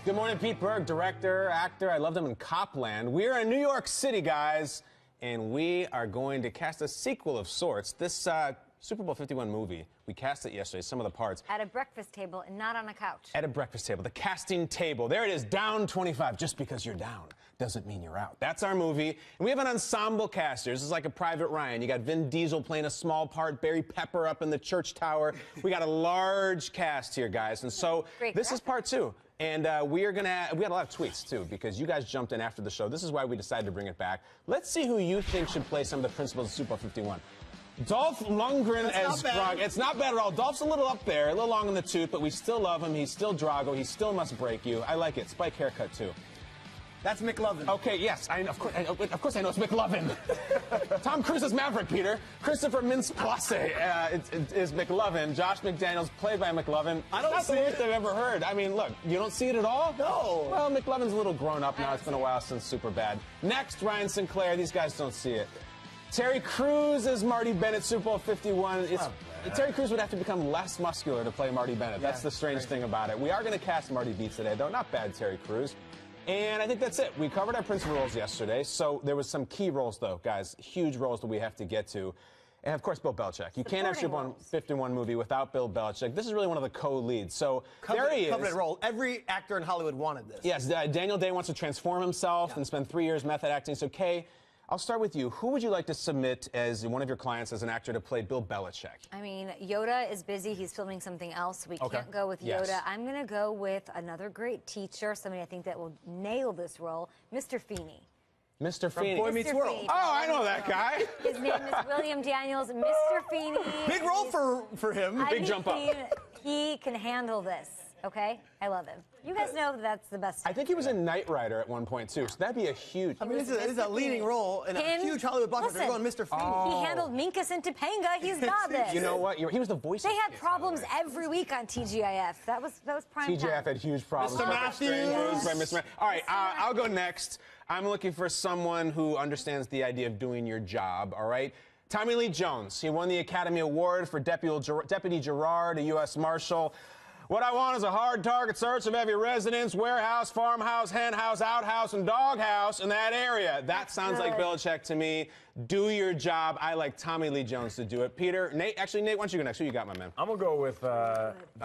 Good morning, Pete Berg, director, actor. I loved him in Copland. We're in New York City, guys, and we are going to cast a sequel of sorts. This Super Bowl 51 movie, we cast it yesterday, some of the parts. At a breakfast table and not on a couch. At a breakfast table, the casting table. There it is, down 25. Just because you're down doesn't mean you're out. That's our movie. And we have an ensemble cast here. This is like a Private Ryan. You got Vin Diesel playing a small part, Barry Pepper up in the church tower. We got a large cast here, guys. And so this is part two. And we had a lot of tweets, too, because you guys jumped in after the show. This is why we decided to bring it back. Let's see who you think should play some of the principals of Super Bowl 51. Dolph Lundgren as Gronk. It's not bad at all. Dolph's a little up there, a little long in the tooth, but we still love him. He's still Drago. He still must break you. I like it. Spike haircut, too. That's McLovin. Okay, yes. Of course I know it's McLovin. Tom Cruise is Maverick, Peter. Christopher Mintz-Plasse is McLovin. Josh McDaniels, played by McLovin. I don't That's see the worst it. I've ever heard. I mean, look, you don't see it at all? No. Well, McLovin's a little grown up now. It's been a while since Superbad. Next, Ryan Sinclair. These guys don't see it. Terry Crews is Marty Bennett, Super Bowl 51. Terry Crews would have to become less muscular to play Marty Bennett. That's the strange thing about it. We are going to cast Marty Beats today, though. Not bad, Terry Crews. And I think that's it. We covered our principal roles yesterday, so there was some key roles, though, guys. Huge roles that we have to get to. And, of course, Bill Belichick. You can't have Super Bowl 51 movie without Bill Belichick. This is really one of the co-leads. So there he is. Covenant role. Every actor in Hollywood wanted this. Yes, Daniel Day wants to transform himself and spend 3 years method acting. So, Kay, I'll start with you. Who would you like to submit as one of your clients as an actor to play Bill Belichick? I mean, Yoda is busy. He's filming something else. We can't go with Yoda. Yes. I'm going to go with another great teacher, somebody I think that will nail this role, Mr. Feeney. Mr. Feeney. Boy Meets World. Oh, I know that guy. His name is William Daniels. Mr. Feeney. Big role for him. Big jump up. He can handle this. Okay? I love him. You guys know that's the best. I think he was in Knight Rider at one point, too, so that'd be a huge... I mean, this is a leading role in a huge Hollywood blockbuster. They're going Mr. Feeney. He handled Minkus and Topanga. He's got this. You know what? He was the voice They of had kids, problems every week on TGIF. That was prime time. TGIF had huge problems. Mr. Matthews. All right, I'll go next. I'm looking for someone who understands the idea of doing your job, all right? Tommy Lee Jones. He won the Academy Award for Deputy Gerard, a U.S. Marshal. What I want is a hard target search of every residence, warehouse, farmhouse, hen house, outhouse, and doghouse in that area. That sounds like Belichick to me. Do your job. I like Tommy Lee Jones to do it. Peter, Nate, why don't you go next? Who you got, my man? I'm going to go with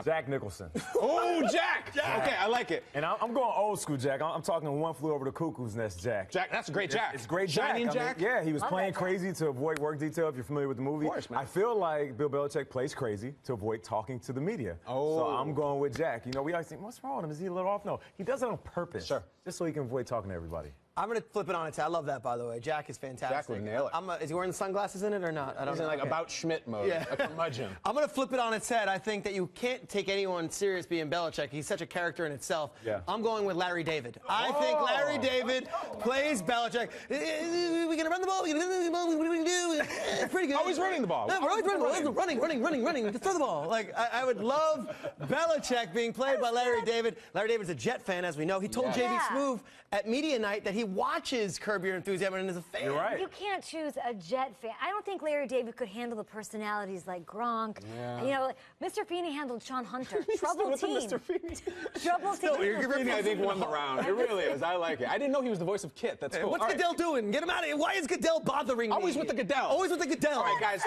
Jack Nicholson. Oh, Jack! Okay, I like it. And I'm going old school Jack. I'm talking One Flew Over the Cuckoo's Nest Jack. Jack, that's a great Jack. It's great Jack. Shining Jack? I mean, yeah, he was playing crazy to avoid work detail, if you're familiar with the movie. Of course, man. I feel like Bill Belichick plays crazy to avoid talking to the media. Oh. So I'm going with Jack. You know, we always think, what's wrong with him? Is he a little off? No, he does it on purpose. Sure. Just so he can avoid talking to everybody. I'm going to flip it on its head. I love that, by the way. Jack is fantastic. Jack would nail it. Is he wearing the sunglasses in it or not? I don't He's know. in like About Schmidt mode. Yeah. A curmudgeon. I'm going to flip it on its head. I think that you can't take anyone serious being Belichick. He's such a character in itself. Yeah. I'm going with Larry David. I think Larry David plays Belichick. We're going to run the ball. We're going to run the ball. What are we going to do? It's pretty good. Always running the ball. No, we're always running the ball. Running. Throw the ball. Like, I would love Belichick being played by Larry David. Larry David's a Jet fan, as we know. He told J.B. Smoove at media night that he watches Curb Your Enthusiasm and is a fan. You're right. You can't choose a Jet fan. I don't think Larry David could handle the personalities like Gronk. Yeah. You know, Mr. Feeney handled Sean Hunter. Trouble team. Mr. Feeney. Trouble team. Feeney, I think, won the round. It really is. I like it. I didn't know he was the voice of Kit. That's cool. What's Goodell doing? Get him out of here. Why is Goodell bothering me? Always with the Goodell. Always with the Goodell. All right, guys.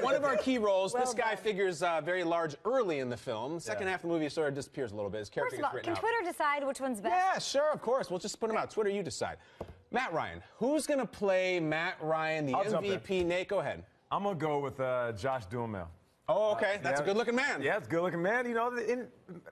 One of our key roles. Well this guy done. figures very large early in the film. Second half of the movie sort of disappears a little bit. His character First of all, gets can written out. Twitter decide which one's best? Yeah, sure, of course. We'll just put them out. Twitter, you decide. Matt Ryan. Who's going to play Matt Ryan, the I'll jump in. MVP? Nate, go ahead. I'm going to go with Josh Duhamel. Oh, okay. That's a good-looking man. Yeah, it's a good-looking man. You know,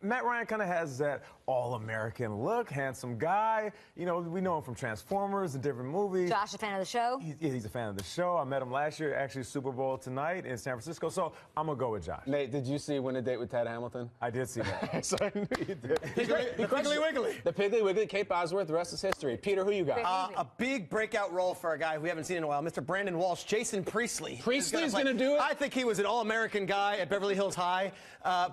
Matt Ryan kind of has that all-American look, handsome guy. You know, we know him from Transformers and different movies. Josh, a fan of the show? He's a fan of the show. I met him last year, actually Super Bowl tonight in San Francisco. So I'm going to go with Josh. Nate, did you see Win a Date with Ted Hamilton? I did see that. So I knew you did. The Piggly Wiggly. The Piggly Wiggly, Kate Bosworth, the rest is history. Peter, who you got? A big breakout role for a guy we haven't seen in a while, Mr. Brandon Walsh, Jason Priestley. Priestley's going to do it? I think he was an all-American guy at Beverly Hills High,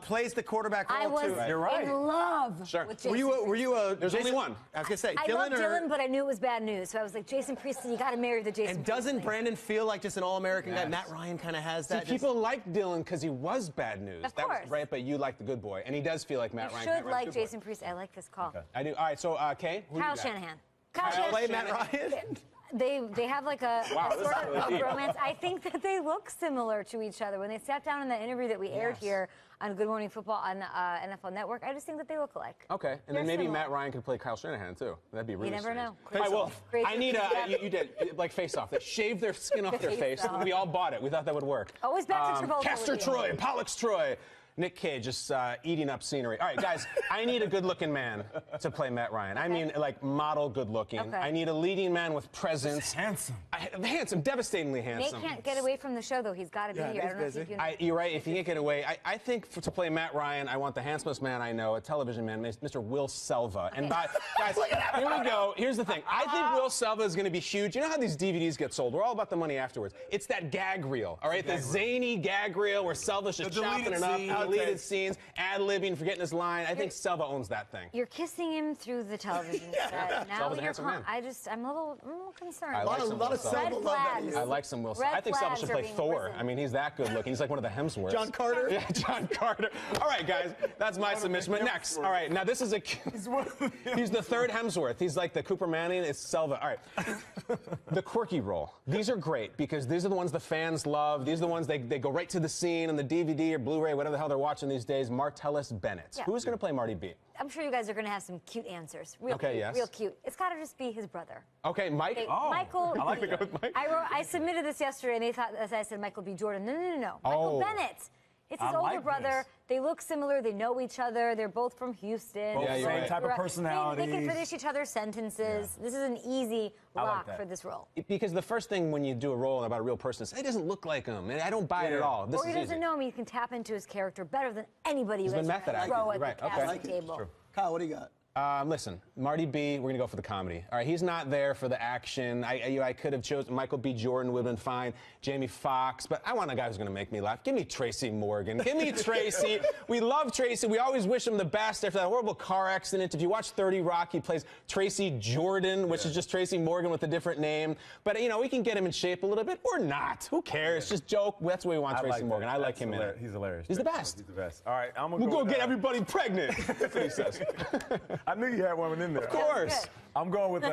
plays the quarterback role I was too. You're right. in love Sure. with Jason Were you a? There's only one. I was gonna say I Dylan love Dylan, but I knew it was bad news. So I was like, Jason Priestley, you got to marry the Jason. And doesn't Priestley. Brandon feel like just an all-American guy? Yes. Matt Ryan kind of has See, that. people like Dylan because he was bad news. Of That was course. right, but you like the good boy, and he does feel like Matt You Ryan. should Matt Ryan's like good boy. Jason Priestley. I like this call. Okay. I do. All right, so Kay, who Kyle you got? Shanahan. Kyle play Shanahan. Matt Ryan. They have like a, Wow, a this is sort really of deep. romance. I think that they look similar to each other. When they sat down in that interview that we aired here on Good Morning Football on NFL Network, I just think that they look alike. Okay, and They're then maybe similar. Matt Ryan could play Kyle Shanahan too. That'd be really never strange. know. All right, well, Crazy. I need you did like face off. They shaved their skin off their face. Face off. We all bought it. We thought that would work. Always back to Travolta Castor with you. Troy, Pollux Troy. Nick Cage just eating up scenery. All right, guys, I need a good-looking man to play Matt Ryan. I mean, like, model good-looking. Okay. I need a leading man with presence. Handsome. Handsome, devastatingly Nate handsome. can't get away from the show, though. He's got to be here. I don't know if you can. You're right. If he can't get away, I think to play Matt Ryan, I want the handsomest man I know, a television man, Mr. Will Selva. And guys, here we go. Here's the thing. I think Will Selva is going to be huge. You know how these DVDs get sold? We're all about the money afterwards. It's that gag reel, all right? The zany gag reel where Selva's just chopping it up, deleted scenes, ad-libbing, forgetting his line. I think Selva owns that thing. You're kissing him through the television set. Now Selva's a you're handsome man. I'm a little concerned. I like some Will Selva. Red flags. I like some Will Selva. Red I think Selva flags should are play being Thor. risen. I mean, he's that good looking. He's like one of the Hemsworths. John Carter. Yeah, John Carter. All right, guys, that's my submission. But next, all right, now this is he's the third Hemsworth. He's like the Cooper Manning. It's Selva. All right, the quirky role. These are great because these are the ones the fans love. These are the ones they go right to the scene on the DVD or Blu-ray, whatever the hell they're watching these days. Martellus Bennett. Yeah. Who's going to play Marty B? I'm sure you guys are going to have some cute answers. Real Okay, cute, yes. Real cute. It's got to just be his brother. Okay, Mike. Michael. I like to go with Mike. I submitted this yesterday, and they thought, as I said, Michael B. Jordan. No. Michael Bennett. It's his I older like brother. this. They look similar. They know each other. They're both from Houston. Both Yeah, you're same right. type of They personalities. can finish each other's sentences. This is an easy lock that. for this role. Because the first thing when you do a role about a real person is, it doesn't look like him. And I don't buy it at all. This Or he is doesn't easy. know him. You can tap into his character better than anybody you He's been guys method are gonna throw acting. at the Right, okay. casting table. Kyle, what do you got? Listen, Marty B, we're going to go for the comedy. All right, he's not there for the action. I could have chosen Michael B. Jordan, would have been fine. Jamie Foxx, but I want a guy who's going to make me laugh. Give me Tracy Morgan. Give me Tracy. We love Tracy. We always wish him the best after that horrible car accident. If you watch 30 Rock, he plays Tracy Jordan, which is just Tracy Morgan with a different name. But, you know, we can get him in shape a little bit or not. Who cares? Just joke. That's where we want Tracy Morgan. I like him in it. He's hilarious. He's the best. He's the best. All right, I'm We'll go get everybody pregnant. That's what he says. I knew you had one in there. Of course. I'm going with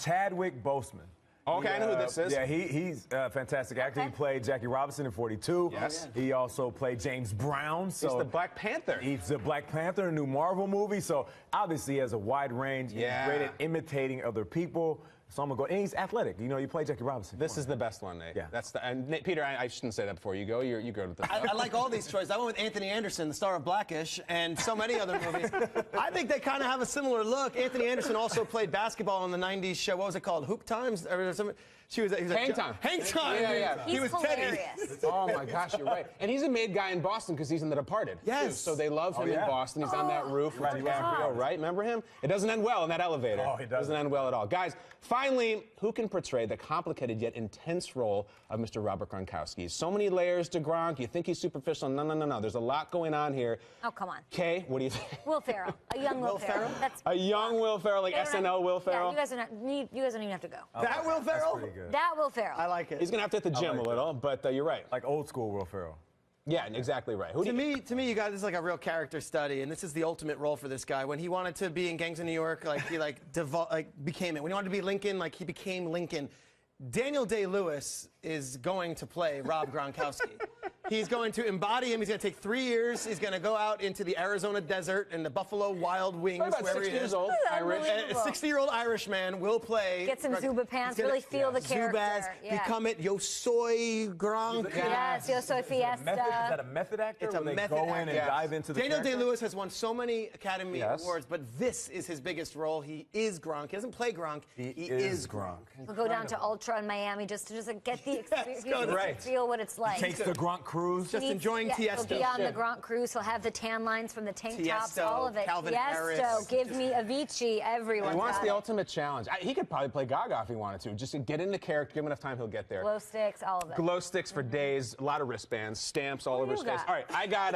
Chadwick Boseman. Okay, I know who this is. Yeah, he's a fantastic actor. He played Jackie Robinson in 42. Yes. He also played James Brown. So He's the Black Panther. He's the Black Panther, a new Marvel movie. So obviously he has a wide range. Yeah. He's great at imitating other people. So I'm going to go. And he's athletic. You know, you play Jackie Robinson. This is the best one, Nate. Yeah. That's the. And Nate, Peter, I shouldn't say that before you go. You go with this. I like all these choices. I went with Anthony Anderson, the star of Blackish, and so many other movies. I think they kind of have a similar look. Anthony Anderson also played basketball in the 90s show. What was it called? Hoop Times? Or something? He was Hang Time. Hang Time. Yeah. He was Teddy. hilarious. Oh my gosh, you're right. And he's a made guy in Boston because he's in The Departed. Yes. too. So they love him in yeah. Boston. He's on that roof with DiCaprio, right? Remember him? It doesn't end well in that elevator. Oh, he doesn't. Doesn't end well at all. Guys, finally, who can portray the complicated yet intense role of Mr. Robert Gronkowski? So many layers to Gronk. You think he's superficial? No. There's a lot going on here. Oh, come on. Kay, what do you think? Will Ferrell. A young Will Ferrell. That's A young Will Ferrell, like they don't SNL have- Will Ferrell? Yeah, you guys don't even have to go. That Will Ferrell? Pretty good. That Will Ferrell. I like it. He's going to have to hit the gym like a little, but you're right. Like old school Will Ferrell. Yeah, exactly right. Who do To you me, you guys, this is like a real character study, and this is the ultimate role for this guy. When he wanted to be in Gangs of New York, like he became it. When he wanted to be Lincoln, like he became Lincoln. Daniel Day-Lewis is going to play Rob Gronkowski. He's going to embody him. He's going to take 3 years. He's going to go out into the Arizona desert and the Buffalo Wild Wings, Probably about wherever 60 he years is. old, Irish. Unbelievable. A 60-year-old Irish man will play. Get some Gronk- Zuba pants, he's gonna- really feel the character. Zubaz, Yeah. become it. Yo soy Gronk. Yes, Yo Soy Is Fiesta. that a method actor? It's a where they method go in actor. and Yes. dive into the Daniel character? Day-Lewis has won so many Academy Yes. Awards, but this is his biggest role. He is Gronk. He doesn't play Gronk. He is is Gronk. We'll go down to Ultra in Miami just to get the experience, go to- feel what it's like. Takes the Gronk crew cruise. Just enjoying Tiesto. He'll be on the Gronk cruise. He'll have the tan lines from the tank tops, Tiesto, all of it. Calvin Harris. Tiesto, give me Avicii, everyone. He wants the ultimate challenge. He could probably play Gaga if he wanted to. Just to get into character, give him enough time, he'll get there. Glow sticks, all of it. Glow sticks for days, a lot of wristbands, stamps all over his face. got? All right, I got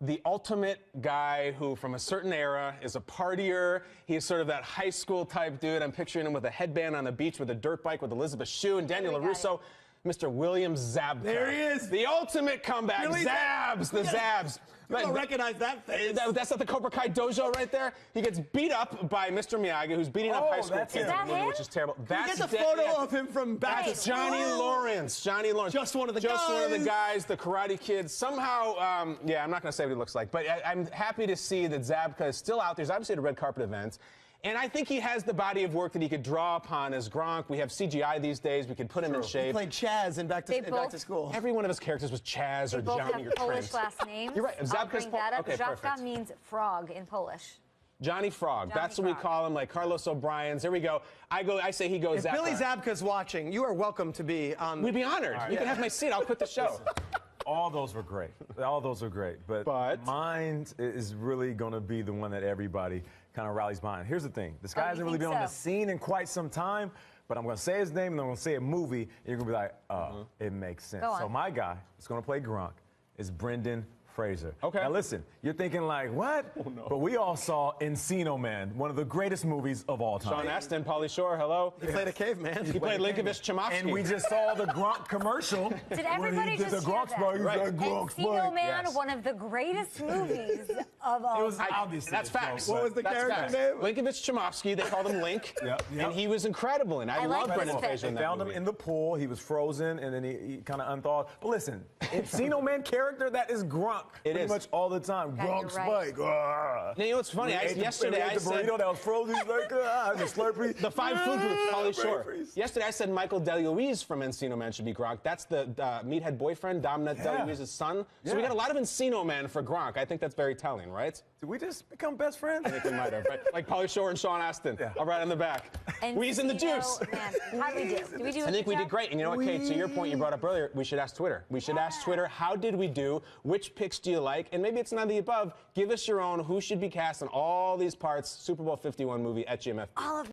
the ultimate guy who, from a certain era, is a partier. He's sort of that high school type dude. I'm picturing him with a headband on the beach with a dirt bike with Elizabeth Shue and Daniel LaRusso. Mr. William Zabka. There he is. The ultimate comeback. Really? Zabs, the Zabs. You don't recognize that face. That's not the Cobra Kai dojo right there. He gets beat up by Mr. Miyagi, who's beating up high school that's kids him. in the movie, him? which is terrible. Get the photo of him from back to school. Johnny Lawrence. Johnny Lawrence. Just one of the Just one of the guys. guys, the Karate Kid. Somehow, yeah, I'm not going to say what he looks like, but I'm happy to see that Zabka is still out there. He's obviously at a red carpet event. And I think he has the body of work that he could draw upon as Gronk. We have CGI these days. We could put him in shape. He played Chaz in Back to School. Every one of his characters was Chaz or Both Johnny have or Polish Trent. last names. You're right. I'll Zabka's bring that up. okay, Zabka perfect. means frog in Polish. Johnny Frog. Johnny That's what we Frog. call him, like Carlos O'Brien's. There we go. I say he goes If Zabka. Billy Zabka's watching, you are welcome to be on. We'd be honored. You can have my seat. I'll quit the show. All those were great. All those were great. But mine is really going to be the one that everybody kind of rallies behind. Here's the thing. This guy hasn't really been on the scene in quite some time, but I'm going to say his name and I'm going to say a movie, and you're going to be like, oh, it makes sense. Go on. So my guy is going to play Gronk is Brendan Fraser. Okay. Now listen, you're thinking like, what? Oh, no. But we all saw Encino Man, one of the greatest movies of all time. Sean Astin, Pauly Shore, hello. He played a caveman. He played Linkovich Chomofsky. And we just saw the Gronk commercial. Did everybody just the Gronk hear that? spike? He's like, Gronk Encino spike. Man, Yes. one of the greatest movies of all It was time. obviously. That's facts. What was the That's character facts. name? Linkovich Chomofsky. They called him Link. Yep. And he was incredible. And I like love this Brendan pick. Fraser in They that found him movie. in the pool. He was frozen, and then he kind of unthawed. But listen, Encino Man character, that is Gronk. It pretty is. much all the time. Yeah, Gronk you're right. spike. Ah. Now, you know what's funny? Yesterday I the said burrito that was frozen. He's like, the Slurpee. the 5 food groups, Pauly Shore. Braveries. Yesterday I said Michael DeLuise from Encino Man should be Gronk. That's the meathead boyfriend, Dominic DeLuise's son. So we Yeah. got a lot of Encino Man for Gronk. I think that's very telling, right? Did we just become best friends? I think we might have. Right? Like Pauly Shore and Sean Astin. Yeah. All right on the back. Wheeze in the juice. Man, how'd we do? Did we do I think we did great. And you know what, Kate, to your point you brought up earlier, we should ask Twitter. We should ask Twitter, how did we do? Which picks do you like? And maybe it's none of the above. Give us your own. Who should be cast in all these parts? Super Bowl 51 movie at GMF. all of